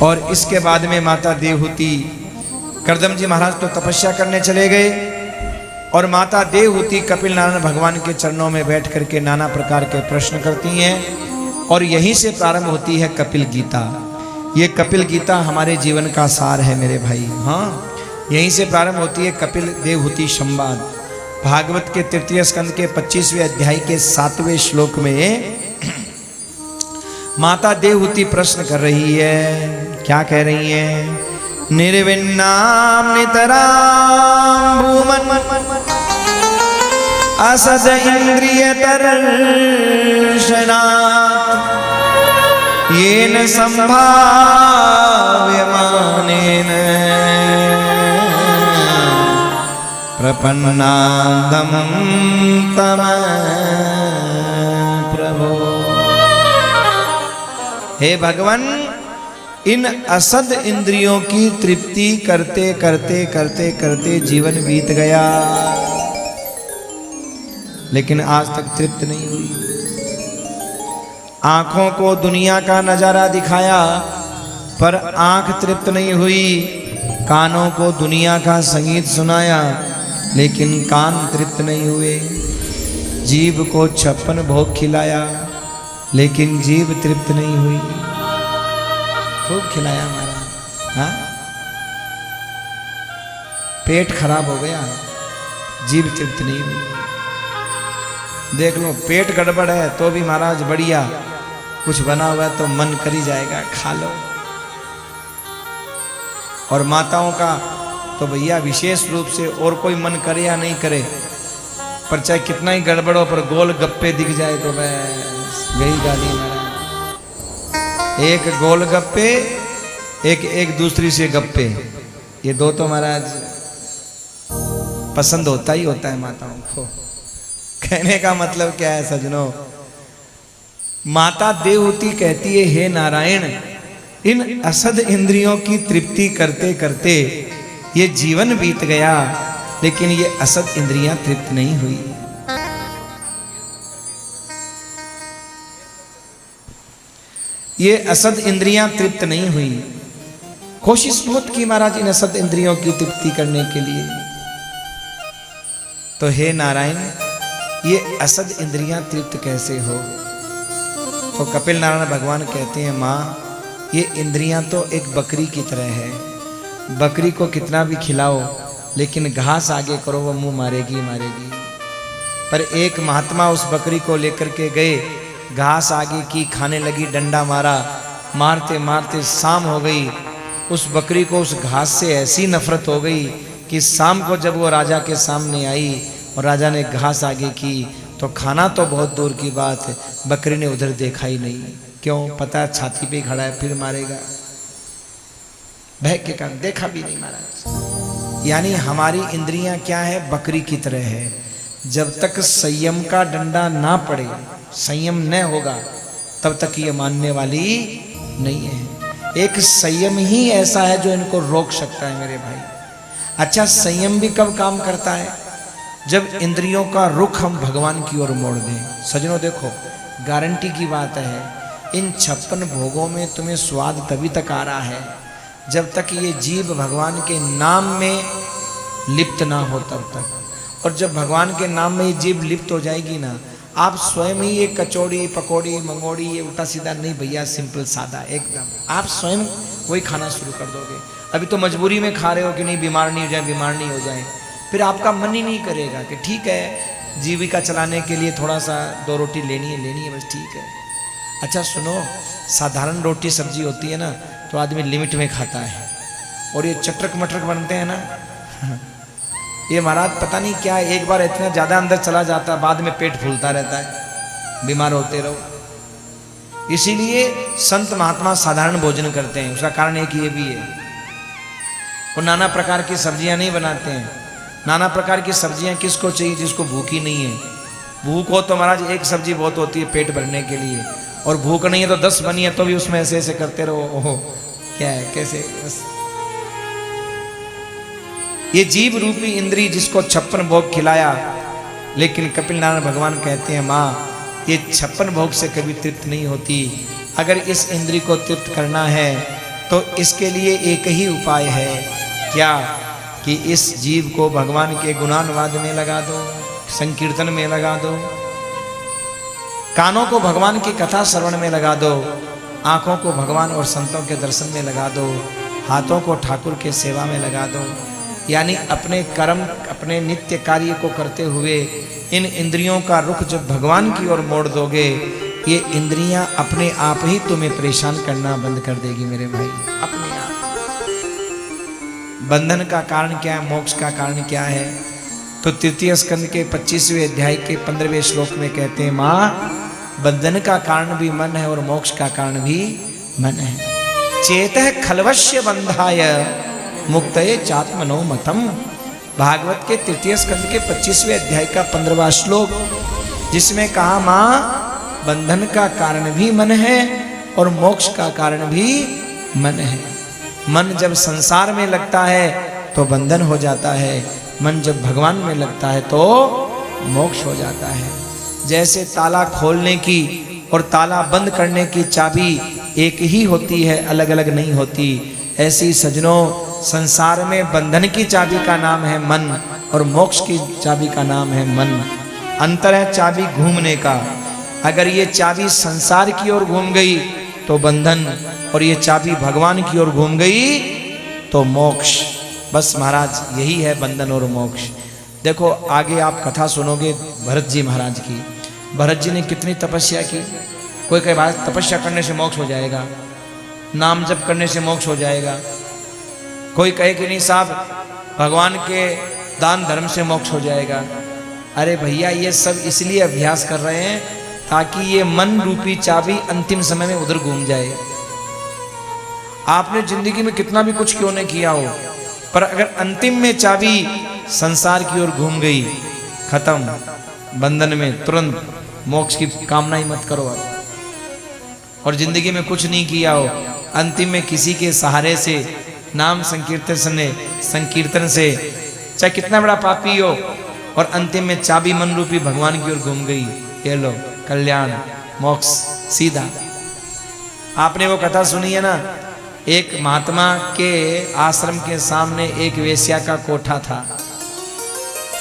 और इसके बाद में माता देवहूति, करदम जी महाराज तो तपस्या करने चले गए और माता देवहूति कपिल नारायण भगवान के चरणों में बैठ करके नाना प्रकार के प्रश्न करती हैं और यहीं से प्रारंभ होती है कपिल गीता। ये कपिल गीता हमारे जीवन का सार है मेरे भाई। हाँ, यहीं से प्रारंभ होती है कपिल देवहूति संवाद। भागवत के तृतीय स्कंद के 25वें अध्याय के 7वें श्लोक में माता देवहूति प्रश्न कर रही है। क्या कह रही है? निर्विन्नाम नितराम भूमन असद इंद्रिय दर्शना येन संभाव्यमानेन प्रपन्नादम तम प्रभो। हे भगवान, इन असद इंद्रियों की तृप्ति करते करते करते करते जीवन बीत गया, लेकिन आज तक तृप्त नहीं हुई। आंखों को दुनिया का नजारा दिखाया पर आंख तृप्त नहीं हुई। कानों को दुनिया का संगीत सुनाया लेकिन कान तृप्त नहीं हुए। जीभ को 56 भोग खिलाया लेकिन जीभ तृप्त नहीं हुई। खूब खिलाया हमारा, हाँ? पेट खराब हो गया, जीभ तृप्त नहीं हुई। देख लो, पेट गड़बड़ है तो भी महाराज बढ़िया कुछ बना हुआ है तो मन कर ही जाएगा, खा लो। और माताओं का तो भैया विशेष रूप से, और कोई मन करे या नहीं करे, पर चाहे कितना ही गड़बड़ हो पर गोल गप्पे दिख जाए तो बस गई गाली महाराज। एक गोल गप्पे, एक दूसरी से गप्पे, ये दो तो महाराज पसंद होता ही होता है माताओं को। कहने का मतलब क्या है सजनों? माता देवहूति कहती है, हे नारायण, इन असद इंद्रियों की तृप्ति करते करते ये जीवन बीत गया, लेकिन ये असद इंद्रियां तृप्त नहीं हुई। ये असद इंद्रियां तृप्त नहीं हुई। कोशिश बहुत की महाराज इन असद इंद्रियों की तृप्ति करने के लिए। तो हे नारायण, ये असद इंद्रियां तृप्त कैसे हो? तो कपिल नारायण भगवान कहते हैं, माँ, ये इंद्रियां तो एक बकरी की तरह है। बकरी को कितना भी खिलाओ लेकिन घास आगे करो वो मुंह मारेगी मारेगी। पर एक महात्मा उस बकरी को लेकर के गए, घास आगे की, खाने लगी, डंडा मारा, मारते मारते शाम हो गई। उस बकरी को उस घास से ऐसी नफरत हो गई कि शाम को जब वो राजा के सामने आई और राजा ने घास आगे की तो खाना तो बहुत दूर की बात है, बकरी ने उधर देखा ही नहीं। क्यों? पता छाती पे खड़ा है, फिर मारेगा। भय के कारण देखा भी नहीं महाराज। यानी हमारी इंद्रियां क्या है? बकरी की तरह है। जब तक संयम का डंडा ना पड़े, संयम न होगा, तब तक ये मानने वाली नहीं है। एक संयम ही ऐसा है जो इनको रोक सकता है मेरे भाई। अच्छा, संयम भी कब काम करता है? जब इंद्रियों का रुख हम भगवान की ओर मोड़ दें। सजनों देखो, गारंटी की बात है, इन 56 भोगों में तुम्हें स्वाद तभी तक आ रहा है जब तक ये जीभ भगवान के नाम में लिप्त ना हो तब तक। और जब भगवान के नाम में ये जीभ लिप्त हो जाएगी ना, आप स्वयं ही ये कचौड़ी पकौड़ी मंगोड़ी ये उल्टा सीधा नहीं भैया, सिंपल सादा एकदम, आप स्वयं वही खाना शुरू कर दोगे। अभी तो मजबूरी में खा रहे हो कि नहीं बीमार नहीं हो जाए, बीमार नहीं हो जाए, फिर आपका मन ही नहीं करेगा कि ठीक है, जीविका चलाने के लिए थोड़ा सा 2 रोटी लेनी है बस, ठीक है। अच्छा सुनो, साधारण रोटी सब्जी होती है ना तो आदमी लिमिट में खाता है, और ये चटरक मटरक बनते हैं ना ये महाराज पता नहीं क्या, एक बार इतना ज़्यादा अंदर चला जाता है, बाद में पेट फूलता रहता है, बीमार होते रहो। इसीलिए संत महात्मा साधारण भोजन करते हैं। उसका कारण एक ये भी है, वो नाना प्रकार की सब्जियां नहीं बनाते हैं। नाना प्रकार की सब्जियां किसको चाहिए? जिसको भूखी नहीं है। भूख हो तो महाराज एक सब्जी बहुत होती है पेट भरने के लिए, और भूख नहीं है तो 10 बनी है तो भी उसमें ऐसे ऐसे करते रहो। ओहो क्या है, कैसे? बस ये जीव रूपी इंद्री जिसको 56 भोग खिलाया, लेकिन कपिल नारायण भगवान कहते हैं, माँ, ये 56 भोग से कभी तृप्त नहीं होती। अगर इस इंद्री को तृप्त करना है तो इसके लिए एक ही उपाय है, क्या कि इस जीव को भगवान के गुणानुवाद में लगा दो, संकीर्तन में लगा दो, कानों को भगवान की कथा श्रवण में लगा दो, आंखों को भगवान और संतों के दर्शन में लगा दो, हाथों को ठाकुर के सेवा में लगा दो। यानी अपने कर्म, अपने नित्य कार्य को करते हुए इन इंद्रियों का रुख जब भगवान की ओर मोड़ दोगे, ये इंद्रियां अपने आप ही तुम्हें परेशान करना बंद कर देगी मेरे भाई, अपने आप। बंधन का कारण क्या है, मोक्ष का कारण क्या है? तो तृतीय स्कंद के 25वें अध्याय के 15वें श्लोक में कहते हैं, माँ बंधन का कारण भी मन है और मोक्ष का कारण भी मन है। चेतः खलवश्य बंधाय मुक्तये चात्मनो मतम। भागवत के तृतीय स्कंद के 25वें अध्याय का 15वां श्लोक, जिसमें कहा माँ बंधन का कारण भी मन है और मोक्ष का कारण भी मन है। मन जब संसार में लगता है तो बंधन हो जाता है, मन जब भगवान में लगता है तो मोक्ष हो जाता है। जैसे ताला खोलने की और ताला बंद करने की चाबी एक ही होती है, अलग अलग नहीं होती, ऐसी सजनों संसार में बंधन की चाबी का नाम है मन और मोक्ष की चाबी का नाम है मन। अंतर है चाबी घूमने का। अगर ये चाबी संसार की ओर घूम गई तो बंधन, और ये चाबी भगवान की ओर घूम गई तो मोक्ष। बस महाराज यही है बंधन और मोक्ष। देखो आगे आप कथा सुनोगे भरत जी महाराज की। भरत जी ने कितनी तपस्या की। कोई कहे बात तपस्या करने से मोक्ष हो जाएगा, नाम जप करने से मोक्ष हो जाएगा। कोई कहे कि नहीं साहब भगवान के दान धर्म से मोक्ष हो जाएगा। अरे भैया ये सब इसलिए अभ्यास कर रहे हैं ताकि ये मन रूपी चाबी अंतिम समय में उधर घूम जाए। आपने जिंदगी में कितना भी कुछ क्यों नहीं किया हो, पर अगर अंतिम में चाबी संसार की ओर घूम गई, खत्म, बंधन में तुरंत मोक्ष की कामना ही मत करो आप। और जिंदगी में कुछ नहीं किया हो, अंतिम में किसी के सहारे से, नाम संकीर्तन से, चाहे कितना बड़ा पापी हो, और अंतिम में चाबी मन रूपी भगवान की ओर घूम गई, ये लो कल्याण मोक्ष सीधा। आपने वो कथा सुनी है ना, एक महात्मा के आश्रम के सामने एक वेश्या का कोठा था।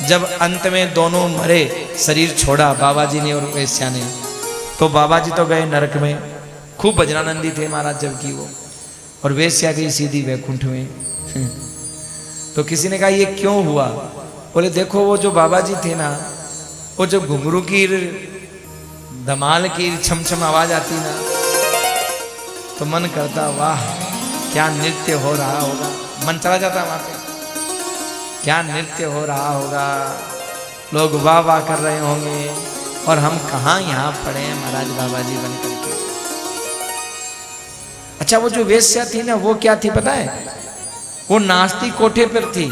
जब अंत में दोनों मरे, शरीर छोड़ा बाबा जी ने और वेश्या ने, तो बाबा जी तो गए नरक में, खूब भजनानंदी थे महाराज जबकि वो, और वेश्या गई सीधी वैकुंठ में। तो किसी ने कहा ये क्यों हुआ? बोले देखो वो जो बाबा जी थे ना, वो जो घुंघरू की धमाल की छमछम आवाज आती ना, तो मन करता वाह क्या नृत्य हो रहा होगा, मन चला जाता वहां पे, क्या नृत्य हो रहा होगा, लोग वाह वाह कर रहे होंगे, और हम कहाँ यहाँ पड़े हैं महाराज बाबा जी बन करके। अच्छा वो जो वेश्या थी ना, वो क्या थी पता है? वो नाचती कोठे पर थी,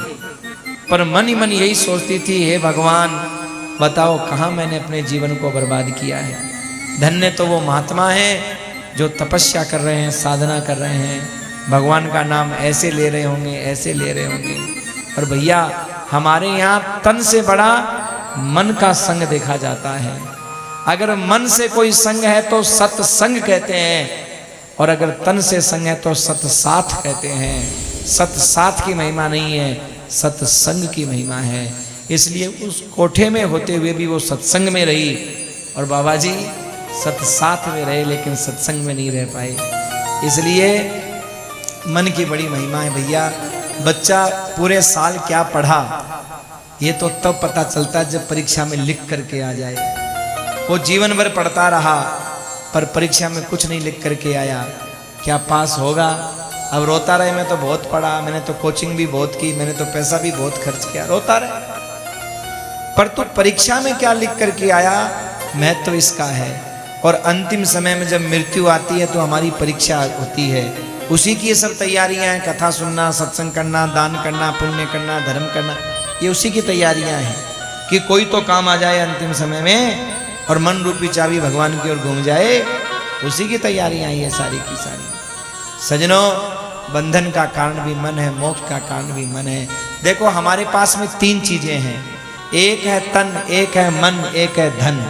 पर मन ही मन यही सोचती थी, हे भगवान बताओ कहाँ मैंने अपने जीवन को बर्बाद किया है। धन्य तो वो महात्मा है जो तपस्या कर रहे हैं, साधना कर रहे हैं, भगवान का नाम ऐसे ले रहे होंगे, ऐसे ले रहे होंगे। और भैया हमारे यहाँ तन से बड़ा मन का संग देखा जाता है। अगर मन से कोई संग है तो सत्संग कहते हैं, और अगर तन से संग है तो सत्साथ कहते हैं। सत्साथ की महिमा नहीं है, सत्संग की महिमा है। इसलिए उस कोठे में होते हुए भी वो सत्संग में रही, और बाबा जी सत्साथ में रहे लेकिन सत्संग में नहीं रह पाए। इसलिए मन की बड़ी महिमा है भैया। बच्चा पूरे साल क्या पढ़ा ये तो तब पता चलता है जब परीक्षा में लिख करके आ जाए। वो जीवन भर पढ़ता रहा पर परीक्षा में कुछ नहीं लिख करके आया, क्या पास होगा? अब रोता रहे मैं तो बहुत पढ़ा, मैंने तो कोचिंग भी बहुत की, मैंने तो पैसा भी बहुत खर्च किया, रोता रहे। पर तू परीक्षा में क्या लिख करके आया, महत्व तो इसका है। और अंतिम समय में जब मृत्यु आती है तो हमारी परीक्षा होती है, उसी की ये सब तैयारियां हैं। कथा सुनना, सत्संग करना, दान करना, पुण्य करना, धर्म करना, ये उसी की तैयारियां हैं कि कोई तो काम आ जाए अंतिम समय में और मन रूपी चाबी भगवान की ओर घूम जाए। उसी की तैयारियां हैं ये सारी की सारी। सजनों बंधन का कारण भी मन है, मोक्ष का कारण भी मन है। देखो हमारे पास में तीन चीजें हैं, एक है तन, एक है मन, एक है धन।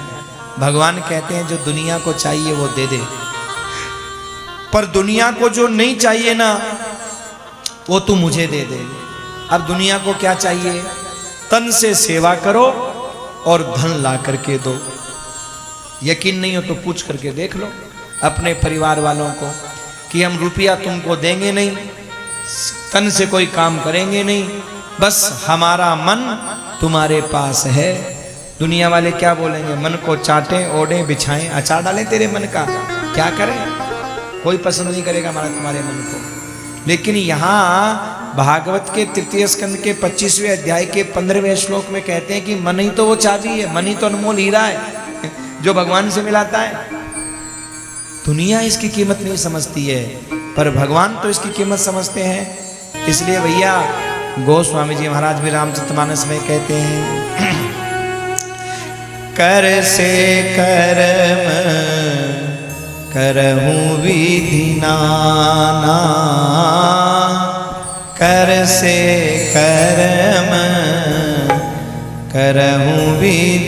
भगवान कहते हैं जो दुनिया को चाहिए वो दे दे। पर दुनिया को जो नहीं चाहिए ना वो तू मुझे दे दे। अब दुनिया को क्या चाहिए? तन से सेवा करो और धन ला करके दो। यकीन नहीं हो तो पूछ करके देख लो अपने परिवार वालों को कि हम रुपया तुमको देंगे नहीं, तन से कोई काम करेंगे नहीं, बस हमारा मन तुम्हारे पास है। दुनिया वाले क्या बोलेंगे? मन को चाटें, ओढ़ें, बिछाएं, अचार डालें तेरे मन का, क्या करें? कोई पसंद नहीं करेगा हमारा तुम्हारे मन को। लेकिन यहाँ भागवत के तृतीय स्कंद के 25वें अध्याय के 15वें श्लोक में कहते हैं कि मन ही तो वो चाबी है, मन ही तो अनमोल हीरा है जो भगवान से मिलाता है। दुनिया इसकी कीमत नहीं समझती है पर भगवान तो इसकी कीमत समझते हैं। इसलिए भैया गोस्वामी जी महाराज भी रामचरितमानस में कहते हैं कर से कर्म करहूँ विधि नाना, कर से कर्म करहूँ विधि